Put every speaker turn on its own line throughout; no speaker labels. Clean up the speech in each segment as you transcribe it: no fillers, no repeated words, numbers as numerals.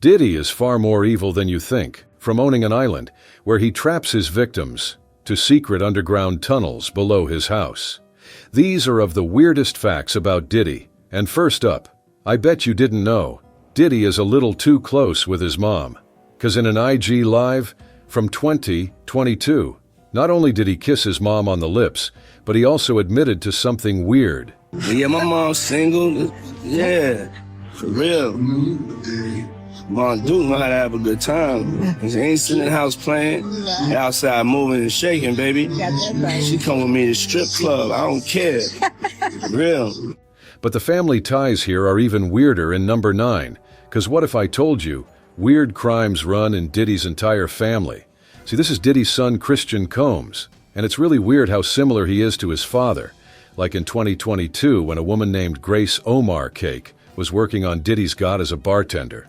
Diddy is far more evil than you think, from owning an island where he traps his victims to secret underground tunnels below his house. These are of the weirdest facts about Diddy. And first up, I bet you didn't know, Diddy is a little too close with his mom. 'Cause in an IG Live from 2022, not only did he kiss his mom on the lips, but he also admitted to something weird.
Yeah, my mom's single. Yeah, for real. Mom do know how to have a good time. She ain't sitting in the house playing. Outside moving and shaking, baby. She come with me to strip club. I don't care. For real.
But the family ties here are even weirder in number 9. 'Cause what if I told you, weird crimes run in Diddy's entire family? See, this is Diddy's son Christian Combs, and it's really weird how similar he is to his father. Like in 2022 when a woman named Grace Omar Cake was working on Diddy's God as a bartender.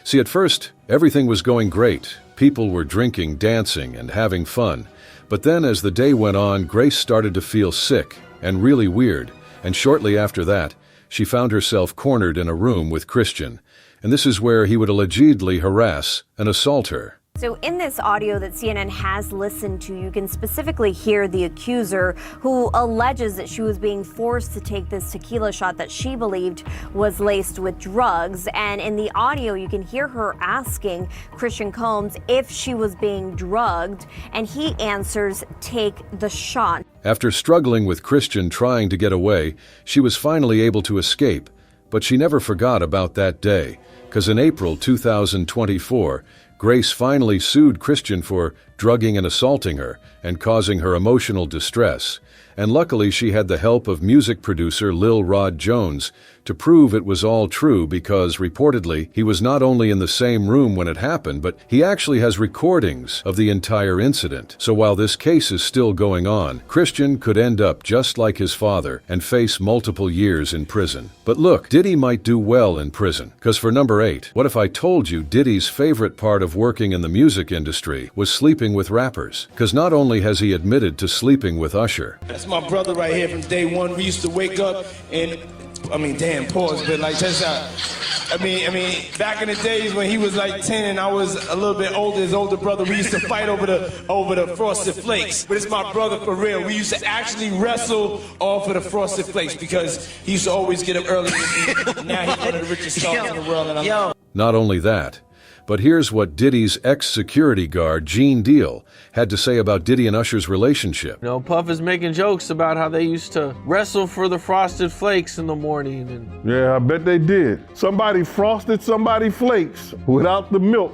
See, at first, everything was going great. People were drinking, dancing, and having fun. But then as the day went on, Grace started to feel sick and really weird. And shortly after that, she found herself cornered in a room with Christian. And this is where he would allegedly harass and assault her.
So in this audio that CNN has listened to, you can specifically hear the accuser who alleges that she was being forced to take this tequila shot that she believed was laced with drugs. And in the audio, you can hear her asking Christian Combs if she was being drugged, and he answers, "Take the shot."
After struggling with Christian trying to get away, she was finally able to escape. But she never forgot about that day, because in April 2024, Grace finally sued Christian for drugging and assaulting her and causing her emotional distress. And luckily she had the help of music producer Lil Rod Jones to prove it was all true, because reportedly he was not only in the same room when it happened, but he actually has recordings of the entire incident. So while this case is still going on, Christian could end up just like his father and face multiple years in prison. But look, Diddy might do well in prison, because for number 8, what if I told you Diddy's favorite part of working in the music industry was sleeping with rappers? Because not only has he admitted to sleeping with Usher.
That's my brother right here from day one. We used to wake up and, damn, pause, but like, just back in the days when he was like 10 and I was a little bit older, his older brother, we used to fight over the Frosted Flakes. But it's my brother for real. We used to actually wrestle off of the Frosted Flakes because he used to always get up early. Now he's one of the richest stars in the world. And
Not only that, but here's what Diddy's ex-security guard, Gene Deal, had to say about Diddy and Usher's relationship.
You know, Puff is making jokes about how they used to wrestle for the Frosted Flakes in the morning. And
yeah, I bet they did. Somebody frosted somebody flakes without the milk.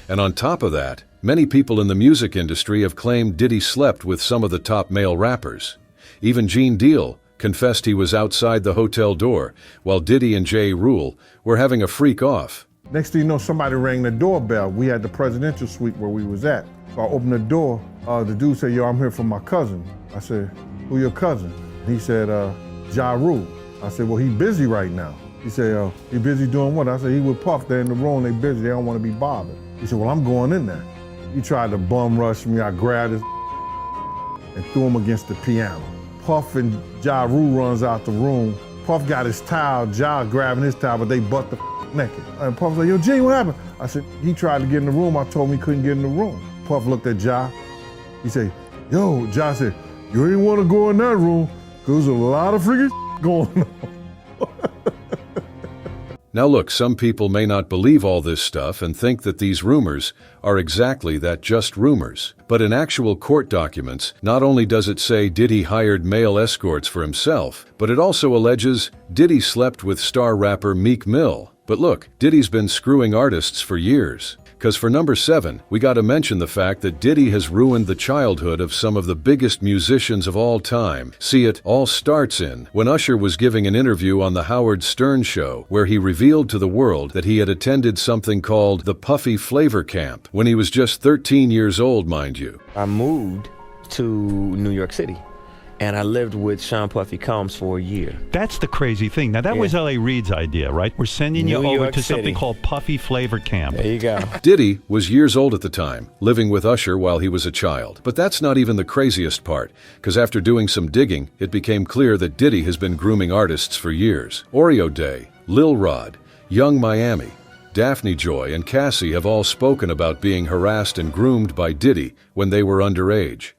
And on top of that, many people in the music industry have claimed Diddy slept with some of the top male rappers. Even Gene Deal confessed he was outside the hotel door while Diddy and J. Rule were having a freak off.
Next thing you know, somebody rang the doorbell. We had the presidential suite where we was at. So I opened the door. The dude said, "Yo, I'm here for my cousin." I said, "Who your cousin?" He said, "Ja Rule." I said, "Well, he busy right now." He said, "He busy doing what?" I said, "He with Puff. They're in the room. They busy. They don't want to be bothered." He said, "Well, I'm going in there." He tried to bum rush me. I grabbed his and threw him against the piano. Puff and Ja Rule runs out the room. Puff got his towel, Ja grabbing his towel, but they butt the naked. And Puff was like, "Yo, Gene, what happened?" I said, "He tried to get in the room. I told him he couldn't get in the room." Puff looked at Ja. He said, "Yo," Ja said, "You ain't want to go in that room because there's a lot of freaking going on."
Now look, some people may not believe all this stuff and think that these rumors are exactly that, just rumors. But in actual court documents, not only does it say Diddy hired male escorts for himself, but it also alleges Diddy slept with star rapper Meek Mill. But look, Diddy's been screwing artists for years. Because for number 7, we gotta mention the fact that Diddy has ruined the childhood of some of the biggest musicians of all time. See, it all starts in when Usher was giving an interview on the Howard Stern show, where he revealed to the world that he had attended something called the Puffy Flavor Camp when he was just 13 years old, mind you.
I moved to New York City, and I lived with Sean Puffy Combs for a year.
That's the crazy thing. Now, that was L.A. Reid's idea, right? We're sending you over to something called Puffy Flavor Camp.
There you go.
Diddy was years old at the time, living with Usher while he was a child. But that's not even the craziest part, because after doing some digging, it became clear that Diddy has been grooming artists for years. Oreo Day, Lil Rod, Young Miami, Daphne Joy and Cassie have all spoken about being harassed and groomed by Diddy when they were underage,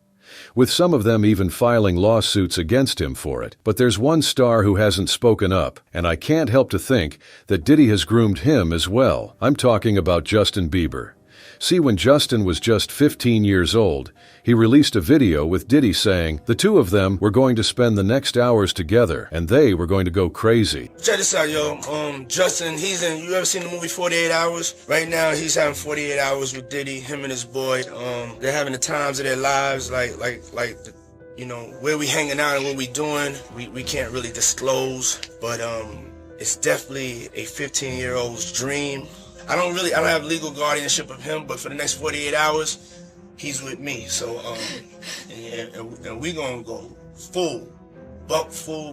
with some of them even filing lawsuits against him for it. But there's one star who hasn't spoken up, and I can't help to think that Diddy has groomed him as well. I'm talking about Justin Bieber. See, when Justin was just 15 years old, he released a video with Diddy saying the two of them were going to spend the next hours together and they were going to go crazy.
Check this out, yo. Justin, you ever seen the movie 48 Hours? Right now, he's having 48 hours with Diddy, him and his boy. They're having the times of their lives, you know, where we hanging out and what we doing, we can't really disclose, but it's definitely a 15-year-old's dream. I don't have legal guardianship of him, but for the next 48 hours, he's with me. So, and we gonna go full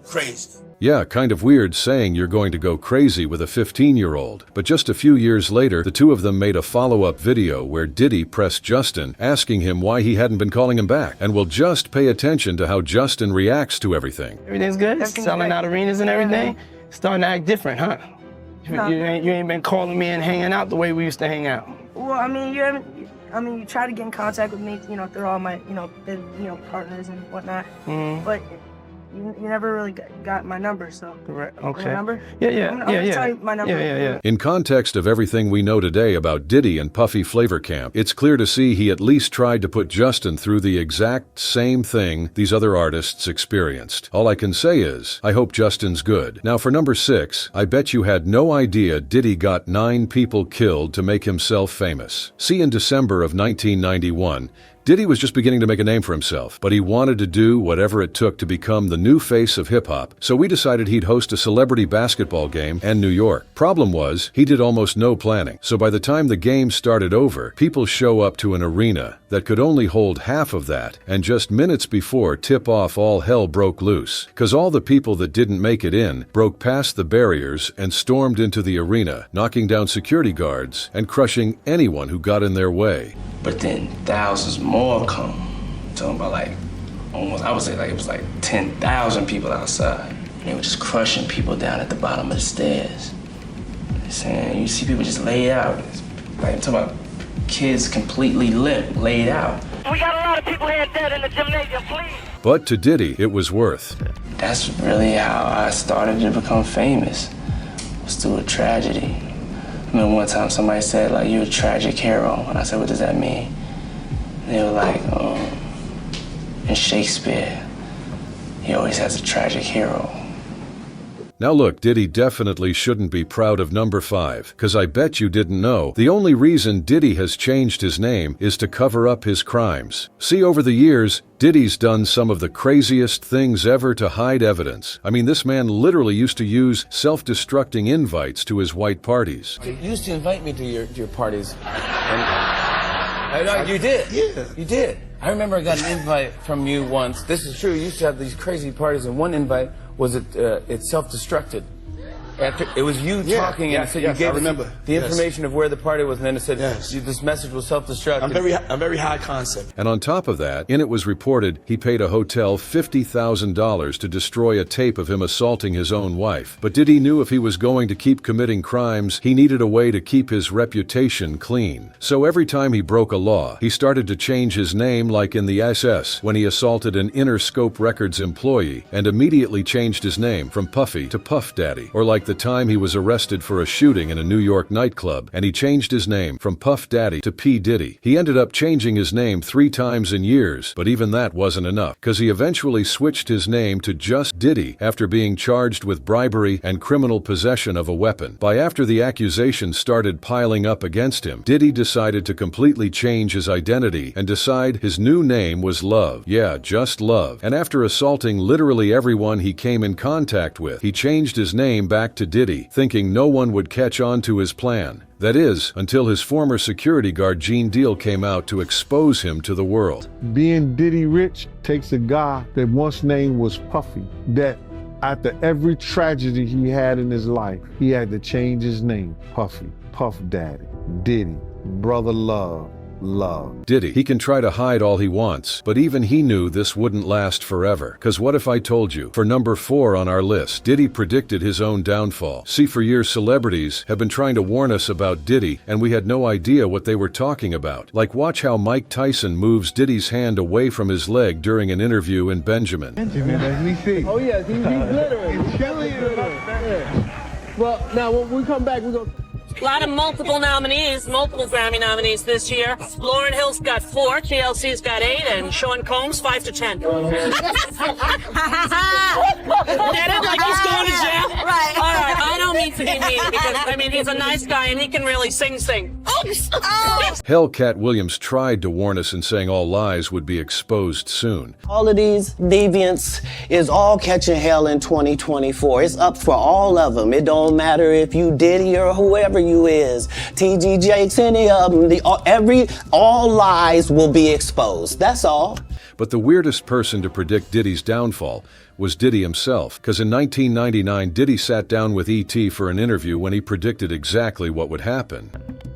crazy.
Yeah, kind of weird saying you're going to go crazy with a 15-year-old. But just a few years later, the two of them made a follow-up video where Diddy pressed Justin, asking him why he hadn't been calling him back. And we'll just pay attention to how Justin reacts to everything.
Everything's good? Selling out arenas and everything? Starting to act different, huh?
No.
You ain't been calling me and hanging out the way we used to hang out.
Well, I mean, you try to get in contact with me, you know, through all my, partners and whatnot.
Mm-hmm.
But you never really got my number, so.
Correct. Okay.
My number?
Yeah.
I'm gonna tell you my number.
Yeah.
In context of everything we know today about Diddy and Puffy Flavor Camp, it's clear to see he at least tried to put Justin through the exact same thing these other artists experienced. All I can say is, I hope Justin's good. Now for number 6, I bet you had no idea Diddy got 9 people killed to make himself famous. See, in December of 1991, Diddy was just beginning to make a name for himself, but he wanted to do whatever it took to become the new face of hip-hop, so we decided he'd host a celebrity basketball game in New York. Problem was, he did almost no planning, so by the time the game started over, people show up to an arena that could only hold half of that, and just minutes before tip-off, all hell broke loose, because all the people that didn't make it in broke past the barriers and stormed into the arena, knocking down security guards and crushing anyone who got in their way.
But then thousands more come. I'm talking about I would say it was 10,000 people outside. And they were just crushing people down at the bottom of the stairs. Saying, you see people just laid out. I'm talking about kids completely limp, laid out.
We got a lot of people here dead in the gymnasium, please.
But to Diddy, it was worth.
That's really how I started to become famous. It was through a tragedy. I remember one time somebody said, you're a tragic hero. And I said, what does that mean? And they were like, in Shakespeare, he always has a tragic hero.
Now look, Diddy definitely shouldn't be proud of number 5, because I bet you didn't know the only reason Diddy has changed his name is to cover up his crimes. See, over the years, Diddy's done some of the craziest things ever to hide evidence. I mean, this man literally used to use self-destructing invites to his white parties.
You used to invite me to your parties. You did? Yeah. You did. I remember I got an invite from you once. This is true. You used to have these crazy parties, and one invite was it self-destructed. It was you talking, and so you gave us the information of where the party was, and then it said this message was self-destructed.
I'm very high concept.
And on top of that, in it was reported he paid a hotel $50,000 to destroy a tape of him assaulting his own wife. But Diddy knew if he was going to keep committing crimes, he needed a way to keep his reputation clean. So every time he broke a law, he started to change his name, like in the SS when he assaulted an Interscope Records employee, and immediately changed his name from Puffy to Puff Daddy. Or like the time he was arrested for a shooting in a New York nightclub, and he changed his name from Puff Daddy to P. Diddy. He ended up changing his name 3 times in years, but even that wasn't enough, because he eventually switched his name to just Diddy after being charged with bribery and criminal possession of a weapon. By after the accusations started piling up against him, Diddy decided to completely change his identity and decide his new name was Love. Yeah, just Love. And after assaulting literally everyone he came in contact with, he changed his name back to Diddy, thinking no one would catch on to his plan. That is, until his former security guard Gene Deal came out to expose him to the world.
Being Diddy rich takes a guy that once name was Puffy, that after every tragedy he had in his life, he had to change his name. Puffy, Puff Daddy, Diddy, Brother Love, love.
Diddy, he can try to hide all he wants, but even he knew this wouldn't last forever. Cause what if I told you? For number 4 on our list, Diddy predicted his own downfall. See, for years celebrities have been trying to warn us about Diddy, and we had no idea what they were talking about. Like, watch how Mike Tyson moves Diddy's hand away from his leg during an interview in Benjamin.
Oh yeah, he's glittering. He's glittering. Well, now when we come back, we're gonna.
A lot of multiple nominees, multiple Grammy nominees this year. Lauryn Hill's got 4, TLC's got 8, and Sean Combs 5 to 10. Get it? Like he's going to jail? Right. All right, I don't mean to be mean because, I mean, he's a nice guy and he can really sing. Oops! Oh.
Cat Williams tried to warn us in saying all lies would be exposed soon.
All of these deviants is all catching hell in 2024. It's up for all of them. It don't matter if you Diddy or whoever you is, TG Jakes, any of them. All lies will be exposed. That's all.
But the weirdest person to predict Diddy's downfall was Diddy himself, because in 1999, Diddy sat down with E.T. for an interview when he predicted exactly what would happen.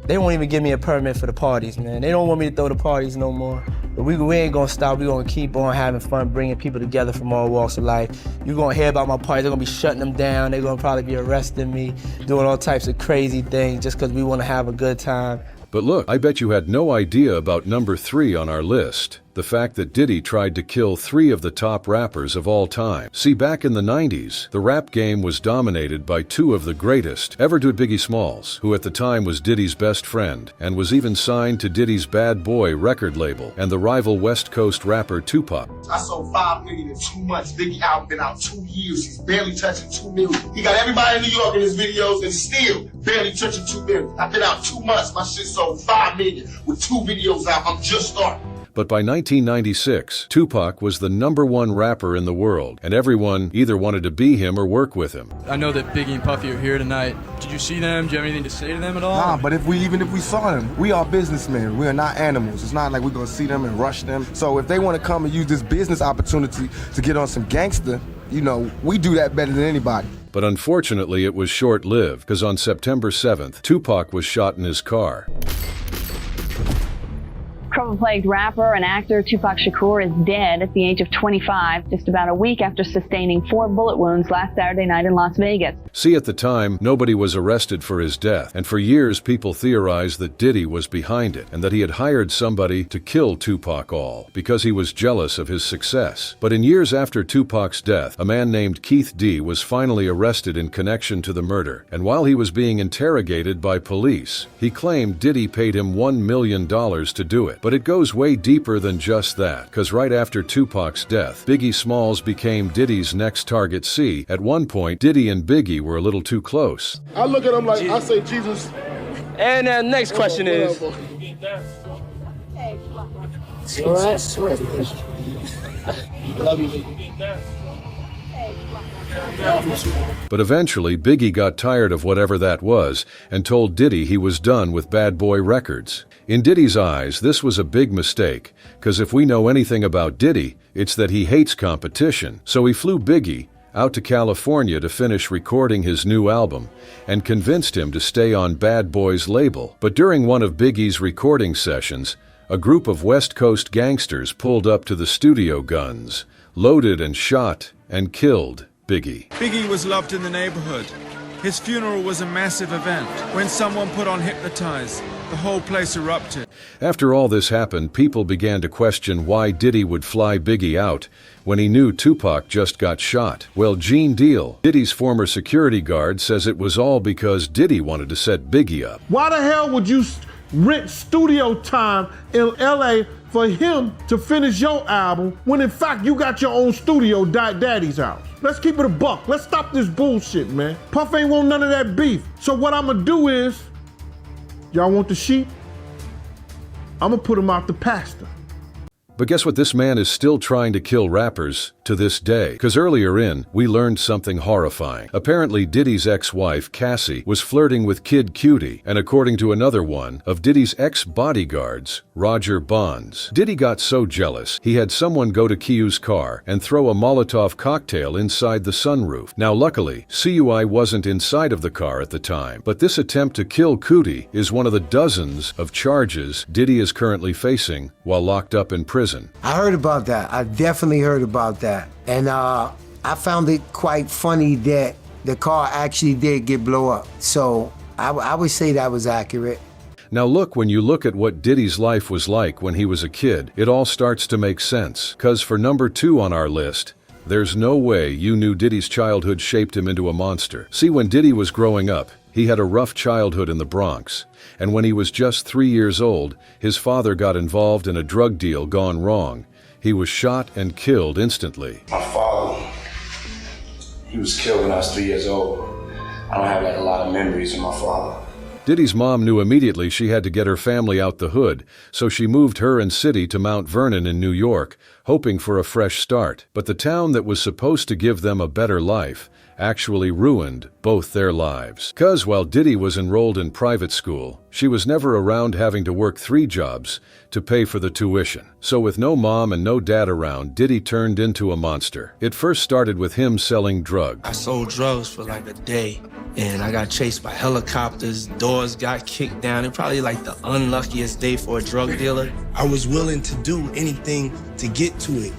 They won't even give me a permit for the parties, man. They don't want me to throw the parties no more. But we ain't gonna stop. We're gonna keep on having fun, bringing people together from all walks of life. You're gonna hear about my parties. They're gonna be shutting them down. They're gonna probably be arresting me, doing all types of crazy things just because we wanna have a good time.
But look, I bet you had no idea about number 3 on our list. The fact that Diddy tried to kill 3 of the top rappers of all time. See, back in the 90s, the rap game was dominated by 2 of the greatest ever to Biggie Smalls, who at the time was Diddy's best friend, and was even signed to Diddy's Bad Boy record label, and the rival West Coast rapper Tupac.
I sold 5 million in 2 months. Biggie album been out 2 years. He's barely touching 2 million. He got everybody in New York in his videos and still barely touching 2 million. I've been out 2 months. My shit sold 5 million with 2 videos out. I'm just starting.
But by 1996, Tupac was the #1 rapper in the world, and everyone either wanted to be him or work with him.
I know that Biggie and Puffy are here tonight. Did you see them? Do you have anything to say to them at all?
Nah, but even if we saw them, we are businessmen. We are not animals. It's not like we're gonna see them and rush them. So if they want to come and use this business opportunity to get on some gangster, we do that better than anybody.
But unfortunately, it was short-lived, because on September 7th, Tupac was shot in his car.
Trouble-plagued rapper and actor Tupac Shakur is dead at the age of 25, just about a week after sustaining 4 bullet wounds last Saturday night in Las Vegas.
See, at the time, nobody was arrested for his death, and for years people theorized that Diddy was behind it, and that he had hired somebody to kill Tupac because he was jealous of his success. But in years after Tupac's death, a man named Keith D was finally arrested in connection to the murder, and while he was being interrogated by police, he claimed Diddy paid him $1 million to do it. But it goes way deeper than just that, because right after Tupac's death, Biggie Smalls became Diddy's next target. See, at one point, Diddy and Biggie were a little too close.
I look at him like, I say, Jesus.
And the next question is...
Love you.
But eventually, Biggie got tired of whatever that was and told Diddy he was done with Bad Boy Records. In Diddy's eyes, this was a big mistake, because if we know anything about Diddy, it's that he hates competition. So he flew Biggie out to California to finish recording his new album and convinced him to stay on Bad Boy's label. But during one of Biggie's recording sessions, a group of West Coast gangsters pulled up to the studio guns, loaded and shot and killed Biggie.
Biggie was loved in the neighborhood. His funeral was a massive event. When someone put on Hypnotize, the whole place erupted.
After all this happened, people began to question why Diddy would fly Biggie out when he knew Tupac just got shot. Well, Gene Deal, Diddy's former security guard, says it was all because Diddy wanted to set Biggie up.
Why the hell would you rent studio time in LA for him to finish your album when in fact you got your own studio Daddy's house? Let's keep it a buck. Let's stop this bullshit, man. Puff ain't want none of that beef. So what I'm gonna do is, y'all want the sheep? I'm gonna put him out the pasture.
But guess what? This man is still trying to kill rappers to this day. Because earlier we learned something horrifying. Apparently, Diddy's ex-wife, Cassie, was flirting with Kid Cutie, and according to another one of Diddy's ex-bodyguards, Roger Bonds. Diddy got so jealous, he had someone go to Cu's car and throw a Molotov cocktail inside the sunroof. Now, luckily, CUI wasn't inside of the car at the time, but this attempt to kill Cutie is one of the dozens of charges Diddy is currently facing while locked up in prison.
I heard about that. I definitely heard about that. And I found it quite funny that the car actually did get blown up. So I would say that was accurate.
Now look, when you look at what Diddy's life was like when he was a kid, it all starts to make sense. 'Cause for number 2 on our list, there's no way you knew Diddy's childhood shaped him into a monster. See, when Diddy was growing up, he had a rough childhood in the Bronx. And when he was just 3 years old, his father got involved in a drug deal gone wrong. He was shot and killed instantly.
My father, he was killed when I was 3 years old. I don't have a lot of memories of my father.
Diddy's mom knew immediately she had to get her family out the hood, so she moved her and City to Mount Vernon in New York, hoping for a fresh start. But the town that was supposed to give them a better life actually ruined both their lives. 'Cause while Diddy was enrolled in private school, she was never around having to work 3 jobs to pay for the tuition. So with no mom and no dad around, Diddy turned into a monster. It first started with him selling drugs.
I sold drugs for a day, and I got chased by helicopters, doors got kicked down. It probably the unluckiest day for a drug dealer. I was willing to do anything to get to it.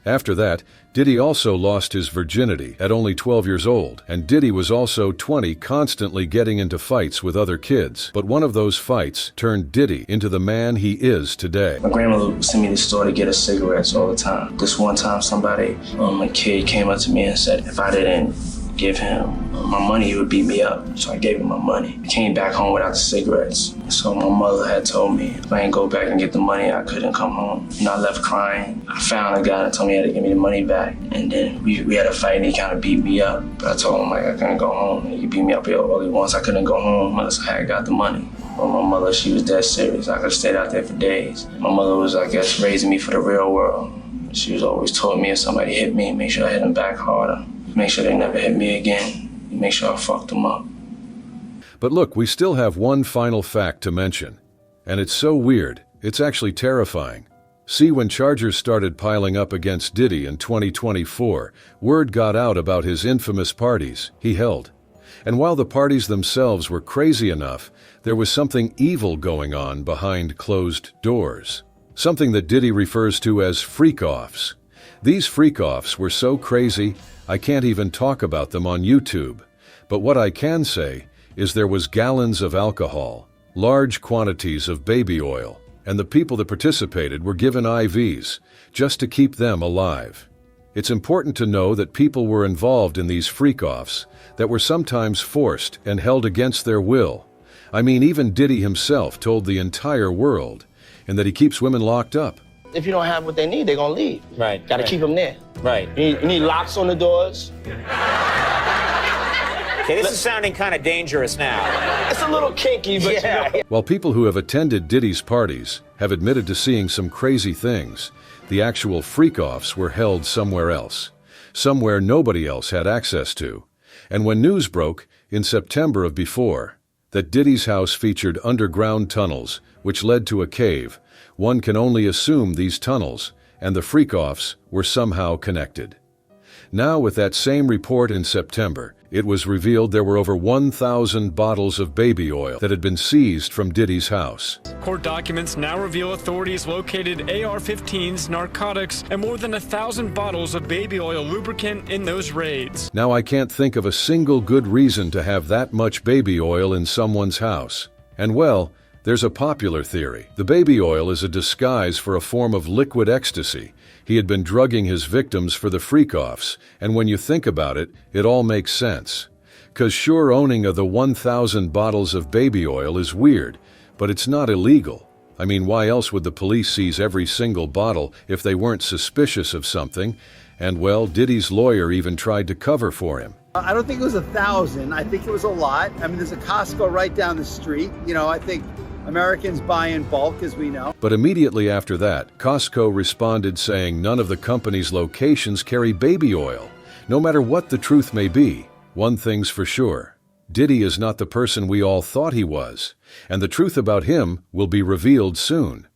After that, Diddy also lost his virginity at only 12 years old, and Diddy was also 20, constantly getting into fights with other kids. But one of those fights turned Diddy into the man he is today.
My grandmother would send me to the store to get us cigarettes all the time. This one time a kid came up to me and said if I didn't give him my money, he would beat me up. So I gave him my money. I came back home without the cigarettes. So my mother had told me if I didn't go back and get the money, I couldn't come home. I left crying. I found a guy that told me he had to give me the money back. And then we had a fight and he kind of beat me up. But I told him I couldn't go home. He beat me up only once. I couldn't go home unless I had got the money. But my mother, she was dead serious. I could have stayed out there for days. My mother was, raising me for the real world. She was always telling me if somebody hit me, make sure I hit them back harder. Make sure they never hit me again. Make sure I fucked them up.
But look, we still have one final fact to mention. And it's so weird, it's actually terrifying. See, when charges started piling up against Diddy in 2024, word got out about his infamous parties he held. And while the parties themselves were crazy enough, there was something evil going on behind closed doors. Something that Diddy refers to as freak-offs. These freak-offs were so crazy, I can't even talk about them on YouTube. But what I can say is there was gallons of alcohol, large quantities of baby oil, and the people that participated were given IVs just to keep them alive. It's important to know that people were involved in these freak-offs that were sometimes forced and held against their will. I mean, even Diddy himself told the entire world, and that he keeps women locked up.
If you don't have what they need, they're gonna leave.
Right.
Gotta keep them there.
Right.
You need locks on the doors.
Okay, this is sounding kind of dangerous now.
It's a little kinky, but
yeah.
While people who have attended Diddy's parties have admitted to seeing some crazy things, the actual freak-offs were held somewhere else, somewhere nobody else had access to. And when news broke in September of before that Diddy's house featured underground tunnels which led to a cave, one can only assume these tunnels and the freak-offs were somehow connected. Now, with that same report in September, it was revealed there were over 1,000 bottles of baby oil that had been seized from Diddy's house.
Court documents now reveal authorities located AR-15s, narcotics, and more than 1,000 bottles of baby oil lubricant in those raids.
Now, I can't think of a single good reason to have that much baby oil in someone's house. And well, there's a popular theory. The baby oil is a disguise for a form of liquid ecstasy. He had been drugging his victims for the freak-offs, and when you think about it, it all makes sense. 'Cause sure, owning of the 1,000 bottles of baby oil is weird, but it's not illegal. I mean, why else would the police seize every single bottle if they weren't suspicious of something? And well, Diddy's lawyer even tried to cover for him.
I don't think it was 1,000. I think it was a lot. I mean, there's a Costco right down the street. I think
Americans buy in bulk, as we know.
But immediately after that, Costco responded saying none of the company's locations carry baby oil. No matter what the truth may be, one thing's for sure. Diddy is not the person we all thought he was, and the truth about him will be revealed soon.